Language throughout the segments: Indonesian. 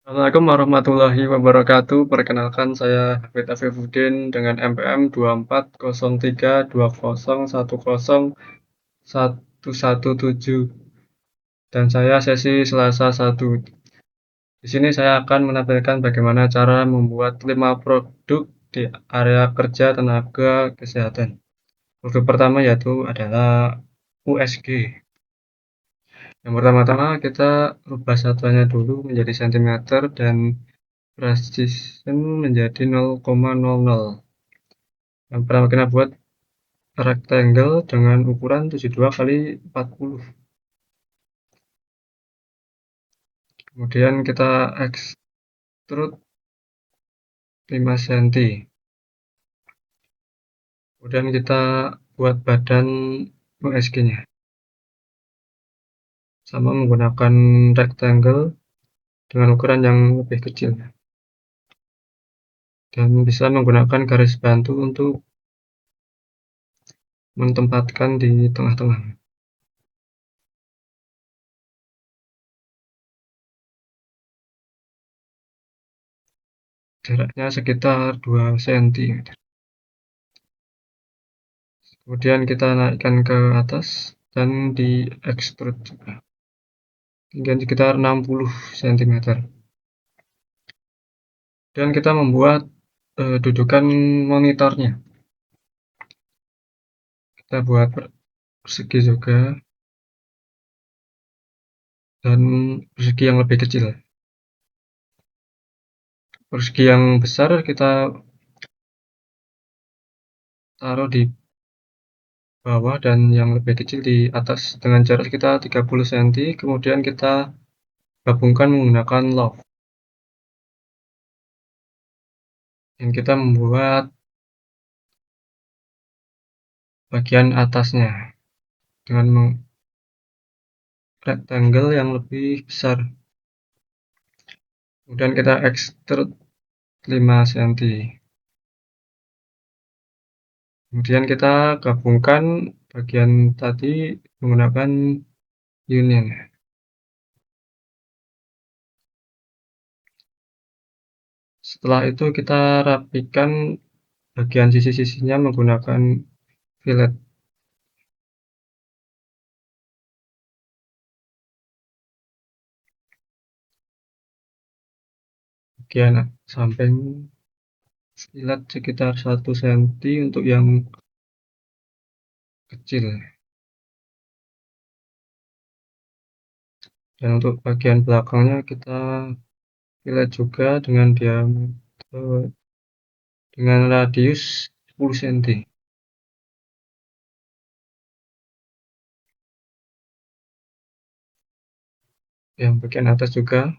Assalamualaikum warahmatullahi wabarakatuh. Perkenalkan saya Hafid Afifuddin dengan NPM 240320101117 dan saya sesi Selasa 1. Di sini saya akan menampilkan bagaimana cara membuat 5 produk di area kerja tenaga kesehatan. Produk pertama yaitu adalah USG. Yang pertama-tama kita rubah satuannya dulu menjadi sentimeter dan precision menjadi 0,00. Yang pertama kita buat rectangle dengan ukuran 72 kali 40. Kemudian kita extrude 5 cm. Kemudian kita buat badan USG-nya. Sama menggunakan rectangle dengan ukuran yang lebih kecil. Dan bisa menggunakan garis bantu untuk menempatkan di tengah-tengah. Jaraknya sekitar 2 cm. Kemudian kita naikkan ke atas dan di extrude juga hingga sekitar 60 cm. Dan kita membuat dudukan monitornya. Kita buat persegi juga dan persegi yang lebih kecil. Persegi yang besar kita taruh di bawah dan yang lebih kecil di atas dengan jarak kita 30 cm. Kemudian kita gabungkan menggunakan loft. Dan kita membuat bagian atasnya dengan rectangle yang lebih besar. Kemudian kita extrude 5 cm. Kemudian kita gabungkan bagian tadi menggunakan union. Setelah itu kita rapikan bagian sisi-sisinya menggunakan fillet. Bagian samping fillet sekitar 1 cm untuk yang kecil. Dan untuk bagian belakangnya kita fillet juga dengan diameter dengan radius 10 cm. Yang bagian atas juga.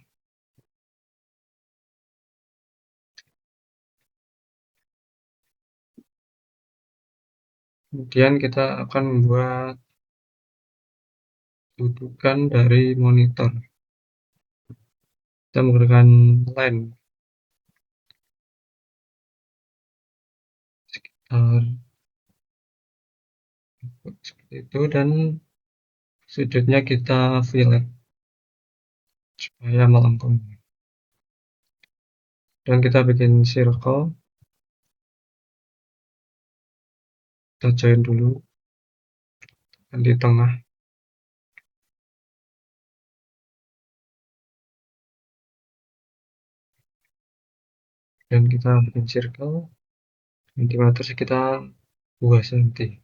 Kemudian kita akan membuat dudukan dari monitor. Kita menggunakan line sekitar seperti itu dan sudutnya kita fillet supaya melengkung. Dan kita bikin circle, kita join dulu dan di tengah. Dan kita bikin circle diameter sekitar 2 cm.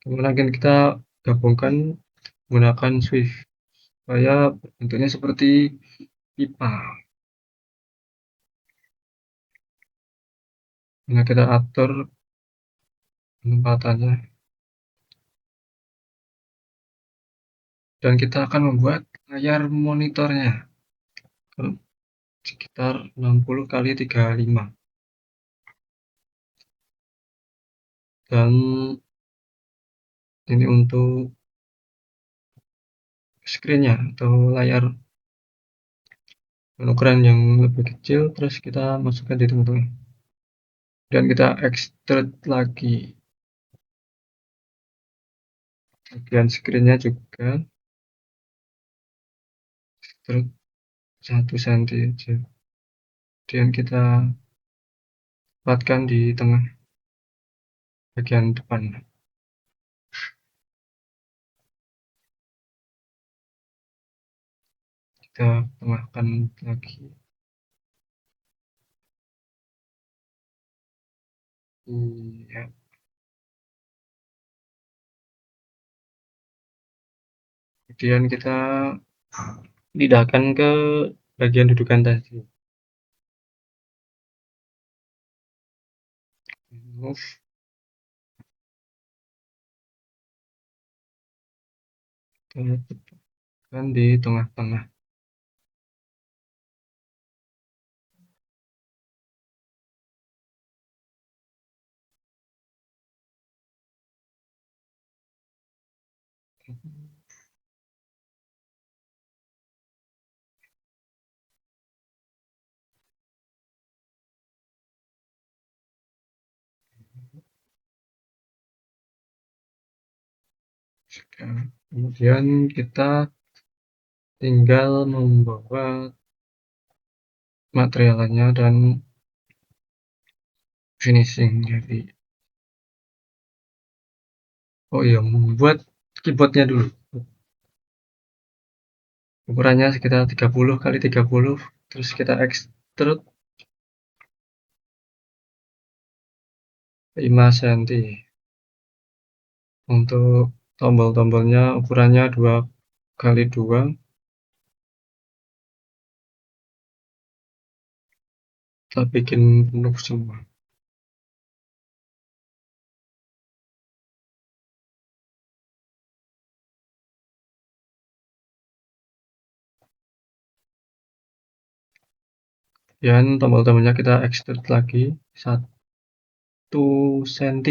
Kemudian kita gabungkan menggunakan swift supaya bentuknya seperti pipa. Nah, kita atur penempatannya dan kita akan membuat layar monitornya sekitar 60 kali 35 dan ini untuk screen-nya atau layar ukuran yang lebih kecil, terus kita masukkan di tengah-tengah dan kita extrude lagi bagian screen-nya juga extrude 1 cm aja. Kemudian kita tempatkan di tengah bagian depan. Kita tengahkan lagi. Iya. Kemudian kita pindahkan ke bagian dudukan tadi. Move. Kita tekan di tengah-tengah. Kemudian kita tinggal membawa materialnya dan finishing. Jadi, oh iya, membuat keyboardnya dulu. Ukurannya sekitar 30 kali 30, terus kita extrude 5 cm. Untuk tombol-tombolnya ukurannya 2 kali 2, kita bikin penuh semua. Dan tombol-tombolnya kita extrude lagi 1 cm.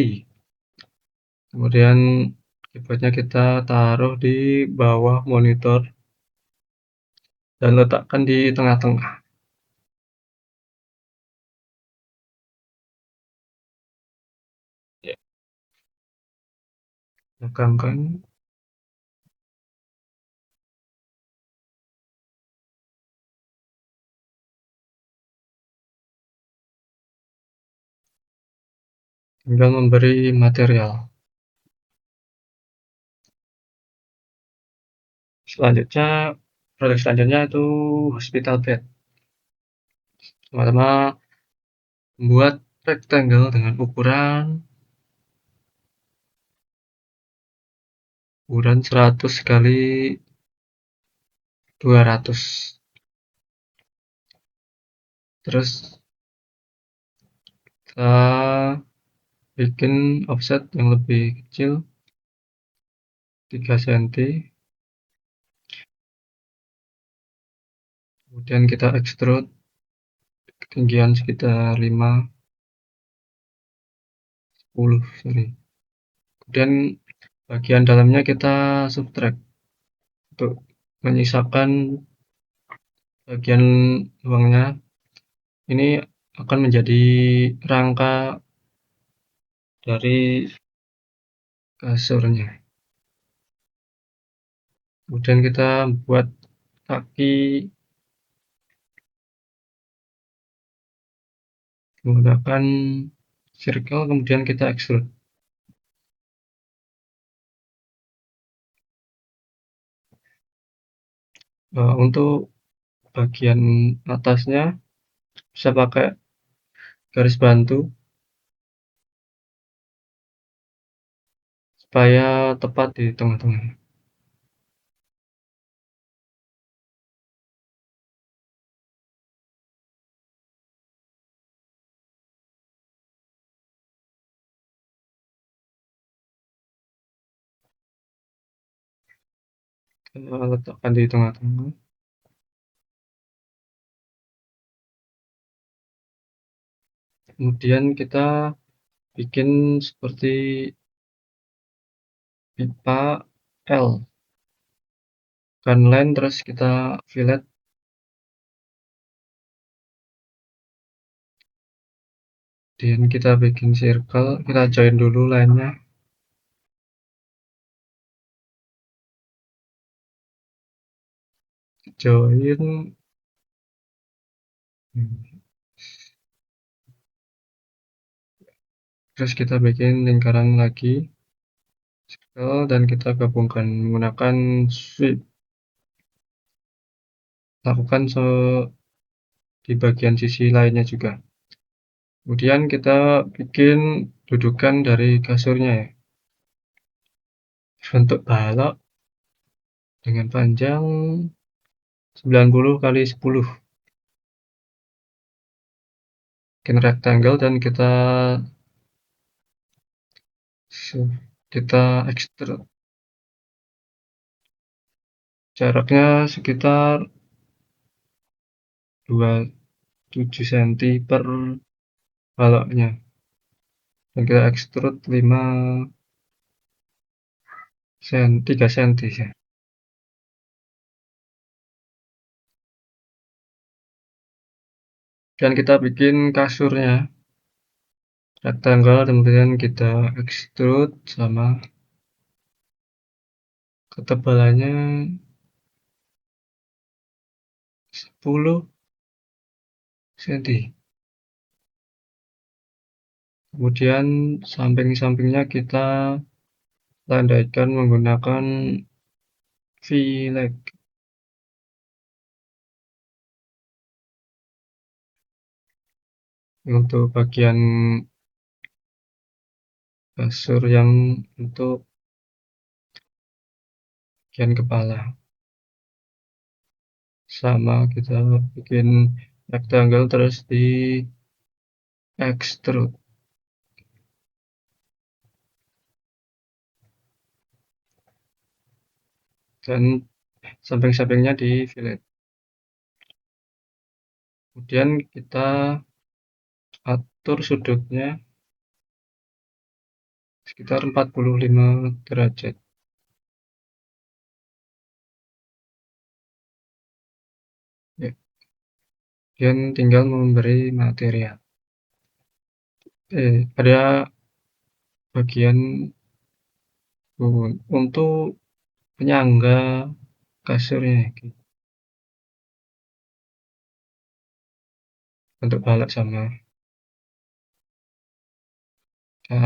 Kemudian keyboardnya kita taruh di bawah monitor dan letakkan di tengah-tengah. Ya, tegangkan. Tinggal memberi material. Selanjutnya, produk selanjutnya itu hospital bed. Pertama-tama membuat rectangle dengan ukuran 100 kali 200. Terus kita bikin offset yang lebih kecil 3 cm. Kemudian kita extrude ketinggian sekitar 10, sorry. Kemudian bagian dalamnya kita subtract untuk menyisakan bagian luangnya. Ini akan menjadi rangka dari kasurnya. Kemudian kita buat kaki menggunakan circle, kemudian kita extrude. Untuk bagian atasnya bisa pakai garis bantu supaya tepat di tengah-tengah. Kita letakkan di tengah-tengah. Kemudian kita bikin seperti pipa L, kan line, terus kita fillet. Dan kita bikin circle, kita join dulu line-nya. Join, Hmm. Terus kita bikin lingkaran lagi, circle, dan kita gabungkan menggunakan sweep. Lakukan di bagian sisi lainnya juga. Kemudian kita bikin dudukan dari kasurnya ya. Bentuk balok dengan panjang 90 kali 10. Bikin rectangle dan kita extrude. Jaraknya sekitar 27 cm per baloknya. Dan kita extrude 3 cm ya. Dan kita bikin kasurnya rectangle, kemudian kita extrude sama ketebalannya 10 cm. Kemudian samping-sampingnya kita landaikan menggunakan V-leg. Untuk bagian kasur yang untuk bagian kepala. Sama kita bikin rectangle terus di extrude. Dan samping-sampingnya di fillet. Kemudian kita atur sudutnya sekitar 45 derajat. Ya, kemudian tinggal memberi material. Ada bagian untuk penyangga kasurnya untuk balok sama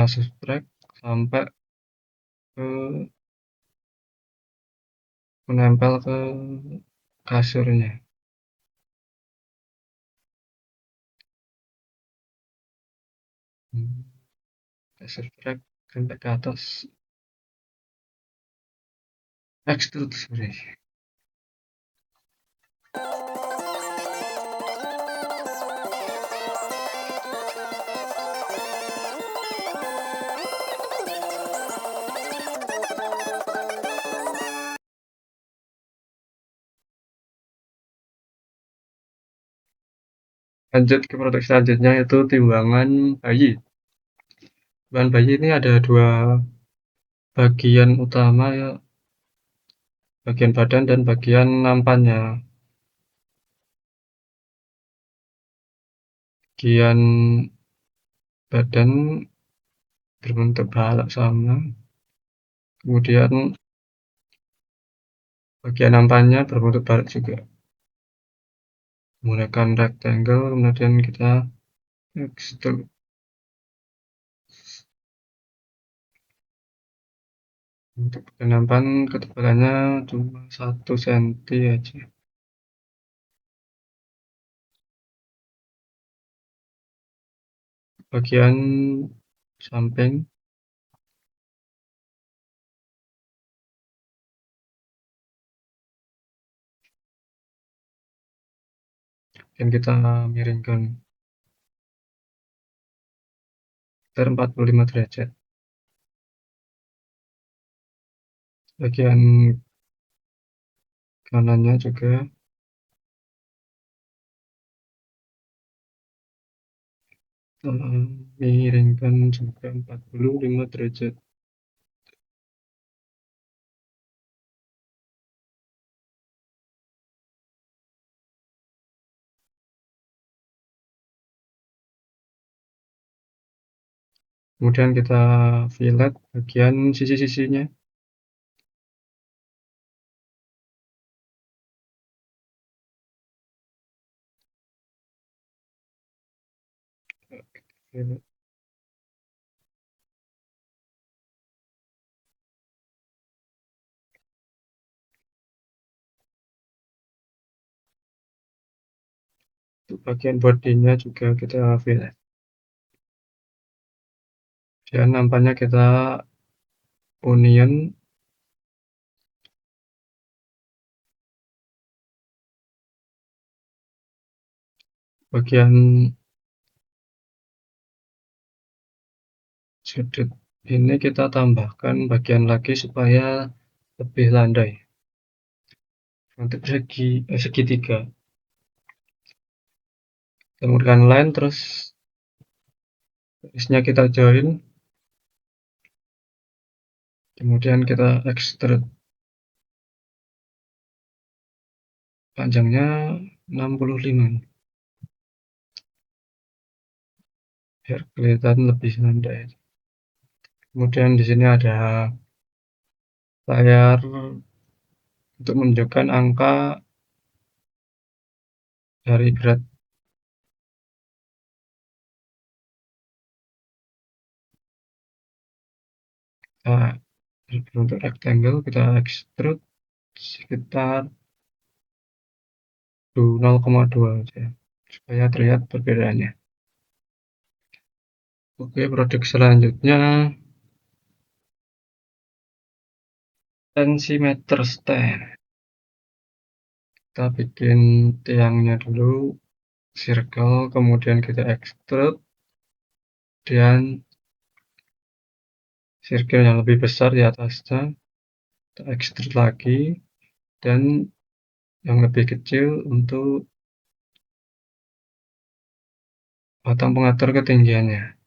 suspek sampai ke menempel ke kasurnya. Suspek sampai ke atas. Extrude, sorry. Lanjut ke produk selanjutnya yaitu timbangan bayi. Timbangan bayi ini ada dua bagian utama ya, bagian badan dan bagian nampannya. Bagian badan berbentuk balok sama, kemudian bagian nampannya berbentuk balok juga. Menggunakan rectangle, kemudian kita extrude. Untuk bagian nampan ketebalannya cuma 1 cm aja. Bagian samping dan kita miringkan sekitar 45 derajat. Bagian kanannya juga miringkan juga 45 derajat. Kemudian kita fillet bagian sisi-sisinya. Untuk bagian bodinya juga kita fillet. Dan nampaknya kita onion bagian sudut ini kita tambahkan bagian lagi supaya lebih landai untuk segitiga. Kemudian line, terus garisnya kita join, kemudian kita extrude panjangnya 65 biar kelihatan lebih landai. Kemudian di sini ada layar untuk menunjukkan angka dari berat. Nah, untuk rectangle kita extrude sekitar 0,2 aja supaya terlihat perbedaannya. Oke, produk selanjutnya tensimeter stand. Kita bikin tiangnya dulu, circle, kemudian kita extrude, dan circle yang lebih besar di atasnya kita extrude lagi, dan yang lebih kecil untuk batang pengatur ketinggiannya,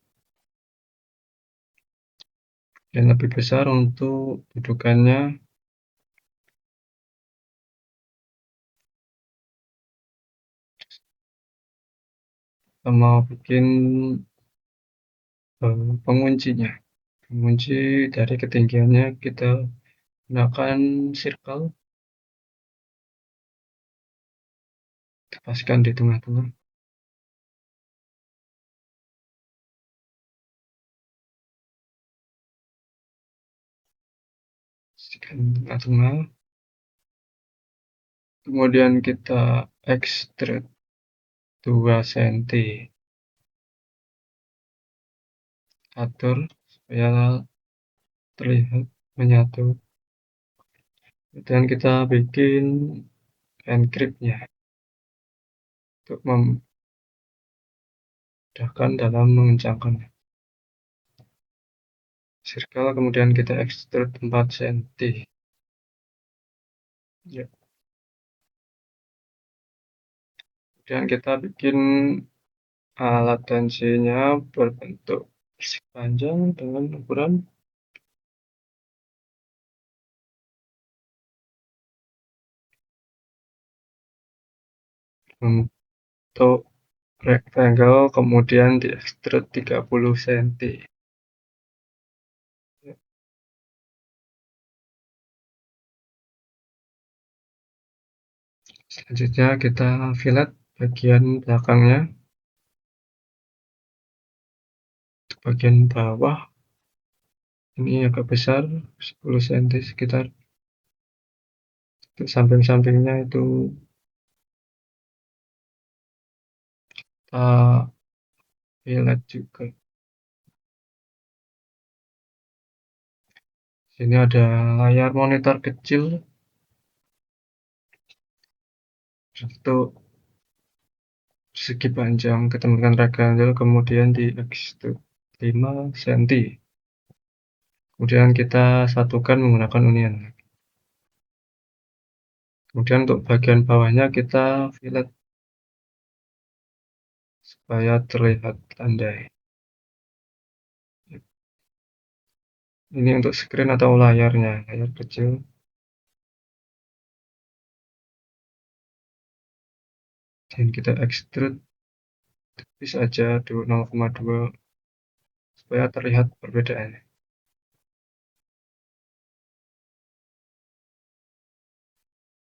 dan lebih besar untuk dudukannya. Kita mau bikin penguncinya. Pengunci dari ketinggiannya kita gunakan circle, paskan di tengah-tengah. Paskan di tengah-tengah. Kemudian kita extrude 2 cm. Atur supaya terlihat menyatu. Dan kita bikin encryptnya untuk memudahkan dalam mengencangkan circle. Kemudian kita extrude 4 cm. Ya. Kemudian kita bikin alat tensinya berbentuk panjang dengan ukuran untuk rectangle, kemudian di extrude 30 cm. Selanjutnya kita fillet bagian belakangnya. Untuk bagian bawah ini agak besar, 10 cm sekitar. Untuk samping-sampingnya itu kita fillet juga. Sini ada layar monitor kecil untuk segi panjang, ketemukan rectangle, kemudian di extrude 5 cm. Kemudian kita satukan menggunakan onion. Kemudian untuk bagian bawahnya kita fillet supaya terlihat landai. Ini untuk screen atau layarnya, layar kecil. Dan kita extrude tipis saja 0,2 supaya terlihat perbedaannya.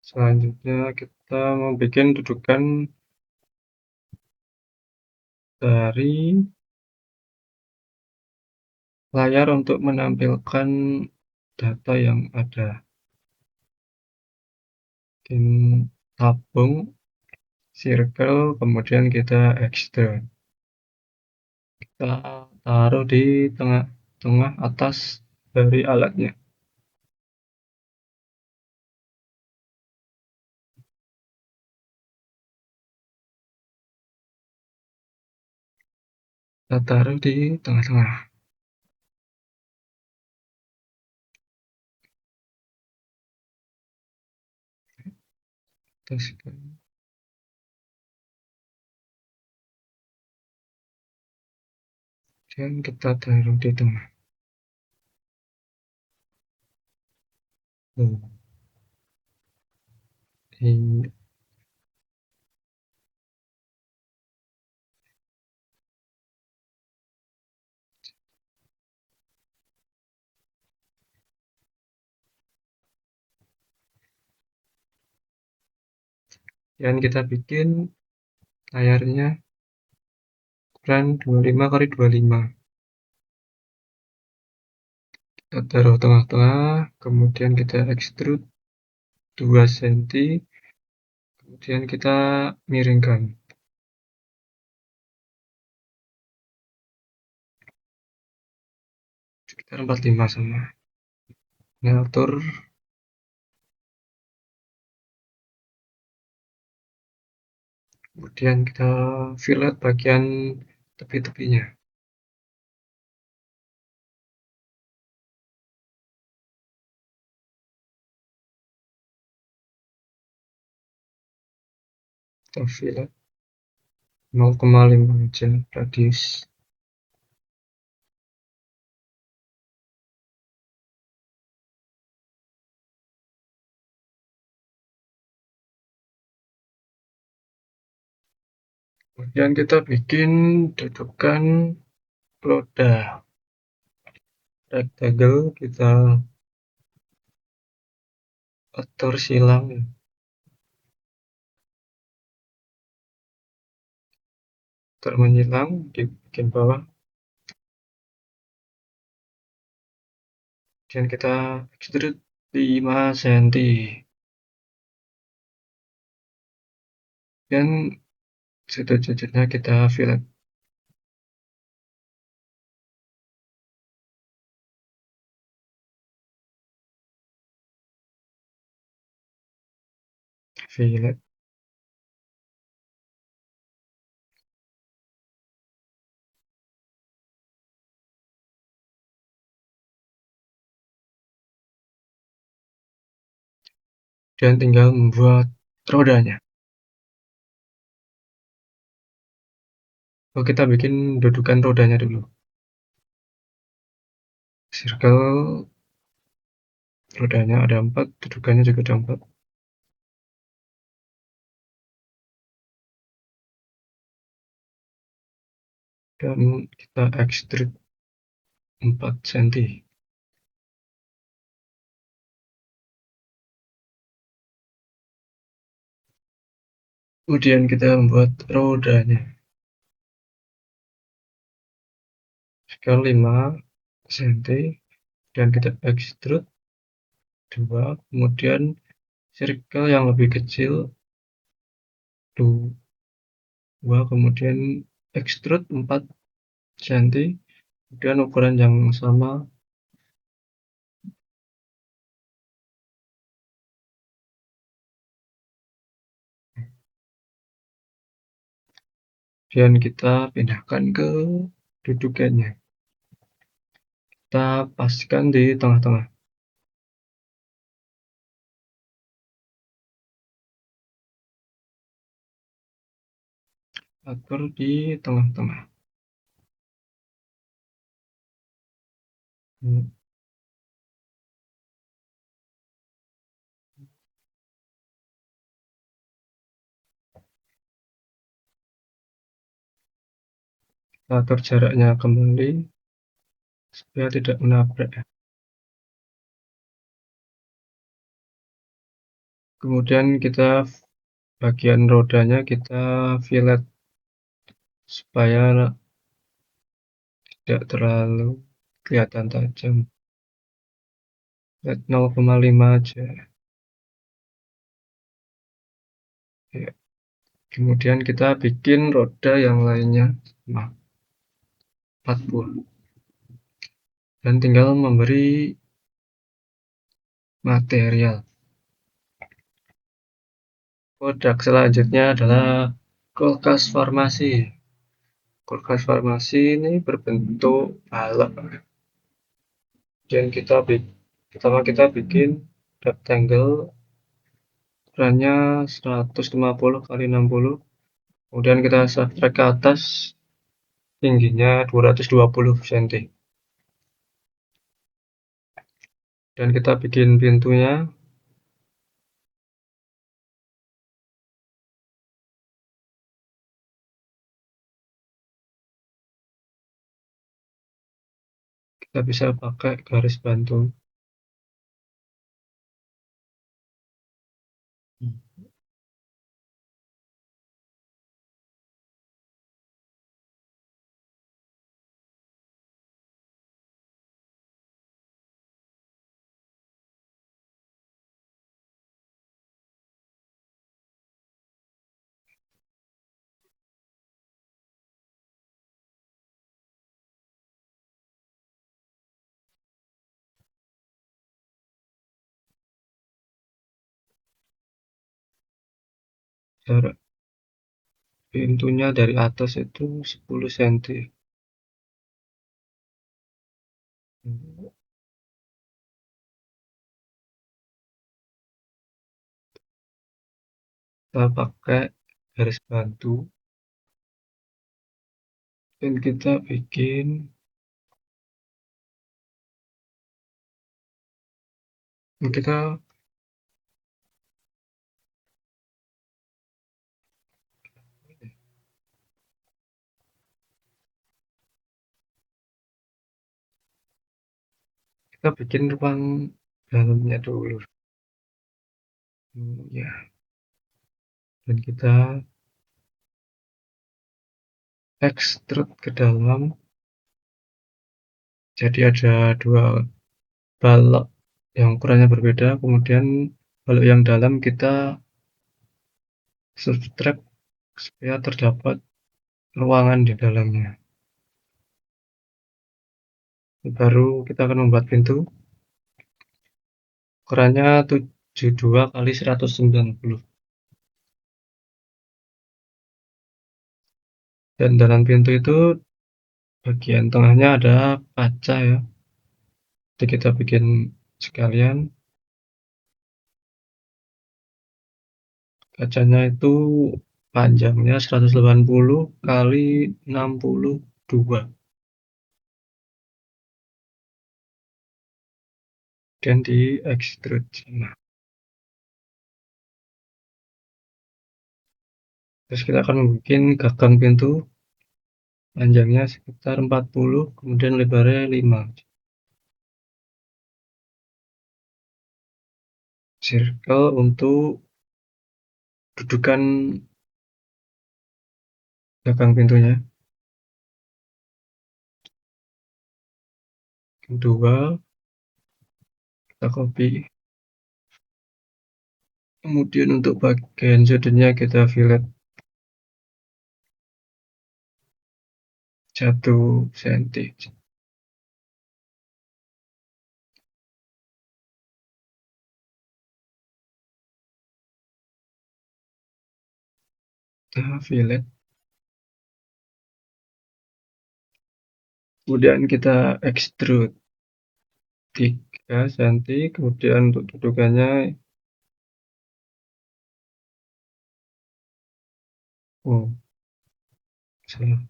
Selanjutnya kita mau bikin dudukan dari layar untuk menampilkan data yang ada. Bikin tabung, circle, kemudian kita extrude. Kita taruh di tengah-tengah atas dari alatnya. Kita taruh di tengah-tengah. Kemudian kita taruh di tengah. Iya. Dan kita bikin layarnya ukuran 25 kali 25. Kita taruh tengah-tengah, kemudian kita extrude 2 cm, kemudian kita miringkan sekitar 45 sama. Ngatur, kemudian kita fillet bagian tepi-tepinya. Kita fillet 0,5 aja radius. Kemudian kita bikin dudukan roda rectangle, kita atur silang atur menyilang di bagian bawah, dan kita extrude 5 cm, dan sudut-sudutnya kita fillet. Dan tinggal membuat rodanya. Oh, kita bikin dudukan rodanya dulu. Circle rodanya ada 4, dudukannya juga ada 4. Dan kita extrude 4 cm. Kemudian kita membuat rodanya. Scale 5 cm, dan kita extrude 2, kemudian circle yang lebih kecil 2, kemudian extrude 4 cm, kemudian ukuran yang sama dan kita pindahkan ke dudukannya. Kita paskan di tengah-tengah. Atur di tengah-tengah. Kita atur jaraknya kembali supaya tidak menabrak. Kemudian kita bagian rodanya kita fillet supaya tidak terlalu kelihatan tajam. Lihat 0,5 aja. Ya. Kemudian kita bikin roda yang lainnya. Nah, 4 buah. Dan tinggal memberi material. Produk selanjutnya adalah kulkas farmasi. Kulkas farmasi ini berbentuk balok. Dan pertama kita bikin rectangle ukurannya 150 kali 60. Kemudian kita subtract ke atas tingginya 220 cm. Dan kita bikin pintunya. Kita bisa pakai garis bantu. Jarak pintunya dari atas itu 10 cm. Kita pakai garis bantu dan kita kita kita bikin ruang dalamnya dulu. Ya, dan kita extrude ke dalam. Jadi ada dua balok yang ukurannya berbeda. Kemudian balok yang dalam kita subtract supaya terdapat ruangan di dalamnya. Baru kita akan membuat pintu. Ukurannya 72 kali 190. Dan dalam pintu itu bagian tengahnya ada kaca ya. Jadi kita bikin sekalian. Kacanya itu panjangnya 180 kali 62 dan di extrude. Nah, terus kita akan membuat gagang pintu panjangnya sekitar 40, kemudian lebarnya 5. Circle untuk dudukan gagang pintunya. Kedua, kita copy. Kemudian untuk bagian sudutnya kita fillet 1 cm. Kita fillet. Kemudian kita extrude 3 cm. Kemudian untuk dudukannya, salah.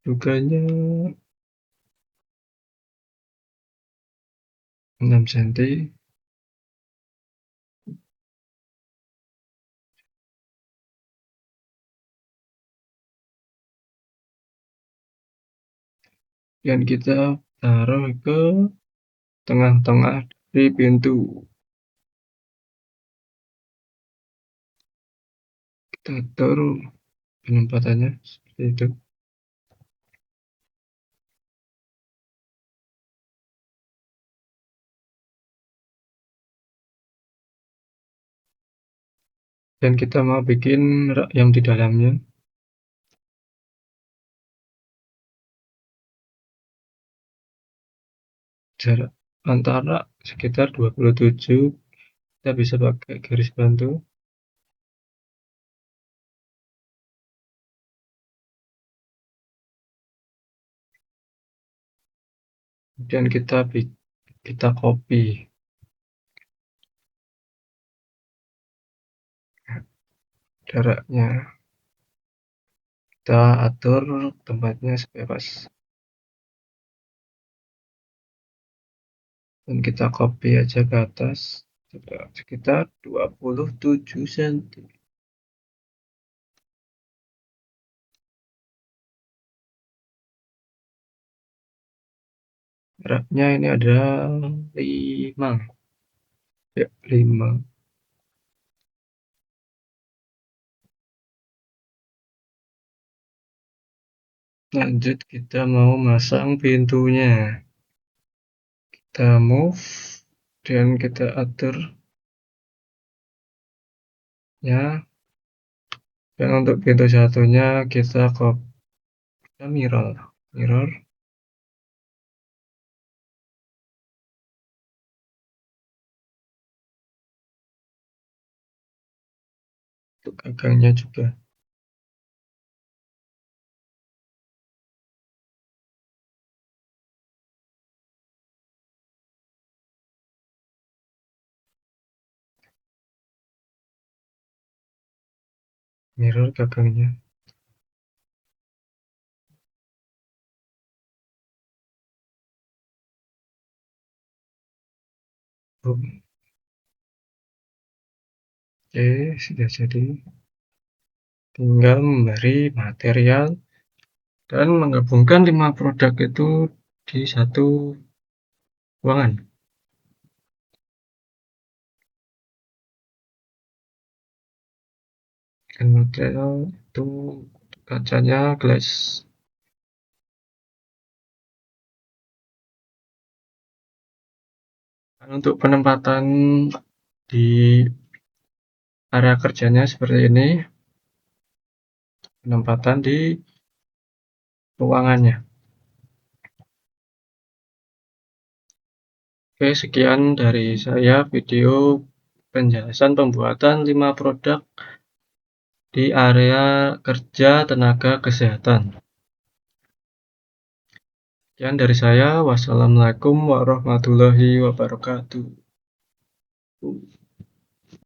Dudukannya 6 cm. Dan kita taruh ke tengah-tengah dari pintu. Kita taruh penempatannya seperti itu. dan kita mau bikin rak yang di dalamnya. Jarak antara sekitar 27, kita bisa pakai garis bantu. Kemudian kita copy jaraknya, kita atur tempatnya supaya pas, dan kita copy aja ke atas sekitar 27 cm. Jaraknya ini ada 5, ya 5. Lanjut kita mau masang pintunya, kita move dan kita atur ya. Dan untuk pintu satunya kita mirror untuk gagangnya juga. Mirror gagangnya. Oke, sudah jadi. Tinggal memberi material dan menggabungkan 5 produk itu di satu ruangan. Dan material itu kacanya glass. Dan untuk penempatan di area kerjanya seperti ini, penempatan di ruangannya. Oke, sekian dari saya video penjelasan pembuatan 5 produk di area kerja tenaga kesehatan. Sekian dari saya. Wassalamualaikum warahmatullahi wabarakatuh.